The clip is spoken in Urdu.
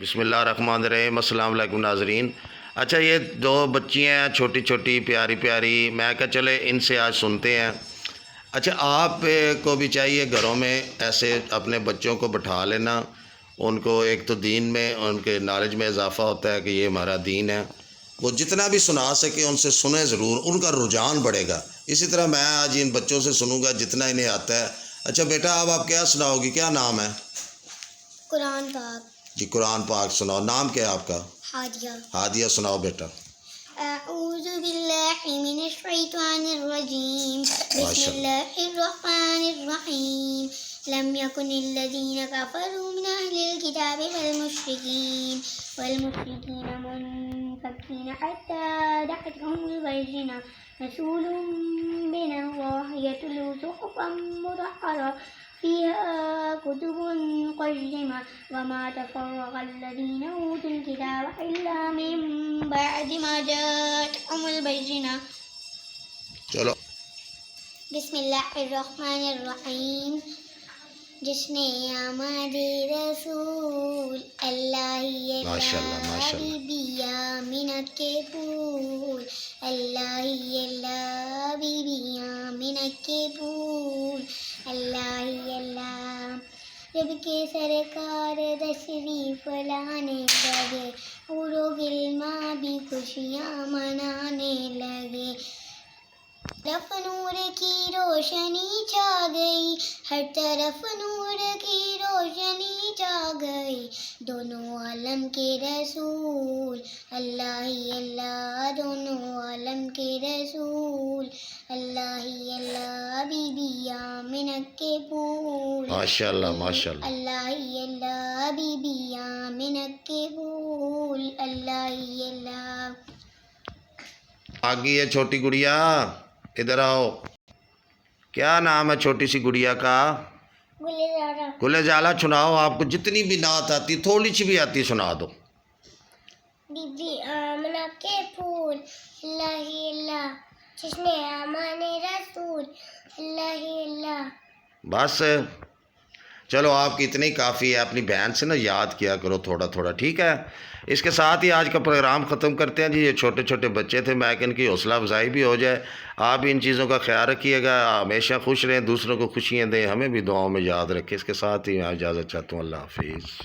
بسم اللہ الرحمن الرحیم۔ السلام علیکم ناظرین۔ اچھا، یہ دو بچیاں ہیں چھوٹی چھوٹی پیاری پیاری، میں کہا چلے ان سے آج سنتے ہیں۔ اچھا، آپ کو بھی چاہیے گھروں میں ایسے اپنے بچوں کو بٹھا لینا، ان کو ایک تو دین میں ان کے نالج میں اضافہ ہوتا ہے کہ یہ ہمارا دین ہے، وہ جتنا بھی سنا سکے ان سے سنیں ضرور، ان کا رجحان بڑھے گا۔ اسی طرح میں آج ان بچوں سے سنوں گا جتنا انہیں آتا ہے۔ اچھا بیٹا، اب آپ کیا سناؤ گی؟ کیا نام ہے؟ قرآن پاک۔ جی قرآن پاک سناؤ۔ نام کیا ہے آپ کا؟ ہادیہ۔ ہادیہ سناؤ بیٹا۔ اعوذ باللہ من الشیطان الرجیم، بسم اللہ الرحمن الرحیم۔ لم يكن الذين كفروا من أهل الكتاب والمشركين منفكين حتى جاءتهم البينة، رسول من الله يتلو صحفا مطهرة فيها كتب قيمة وما تفرق الذين أوتوا الكتاب إلا من بعد ما جاءتهم البينة۔ چلو۔ بسم اللہ الرحمن الرحیم۔ جس نے آمد رسول اللہ بی آمنت کے پھول، اللہ بی آمنت کے پھول، اللہ جب کہ سرکار تشریف لانے لگے، حور و غلمان بھی خوشیاں منانے لگے، طرف نور کی روشنی چھا گئی، ہر طرف نور کی روشنی چھا گئی، دونوں عالم کے رسول اللہ دونوں عالم کے رسول اللہ بی بی آمنت کے پھول، ماشاءاللہ ماشاءاللہ۔ اللہ بی بی آمنت کے پھول، اللہ۔ آگئی ہے چھوٹی گڑیا، ادھر آؤ۔ کیا نام ہے چھوٹی سی گڑیا کا؟ گلے جالا۔ سناؤ، آپ کو جتنی بھی نعت آتی، تھوڑی سی بھی آتی، سنا دو۔ بی بی آمنہ کے پھول، اللہ جس نے آمان رسول، اللہ۔ بس چلو، آپ کی اتنی کافی ہے۔ اپنی بہن سے نا یاد کیا کرو تھوڑا تھوڑا، ٹھیک ہے؟ اس کے ساتھ ہی آج کا پروگرام ختم کرتے ہیں جی۔ یہ چھوٹے چھوٹے بچے تھے، میں کہ ان کی حوصلہ افزائی بھی ہو جائے۔ آپ ان چیزوں کا خیال رکھیے گا، ہمیشہ خوش رہیں، دوسروں کو خوشیاں دیں، ہمیں بھی دعاؤں میں یاد رکھیں۔ اس کے ساتھ ہی میں اجازت چاہتا ہوں۔ اللہ حافظ۔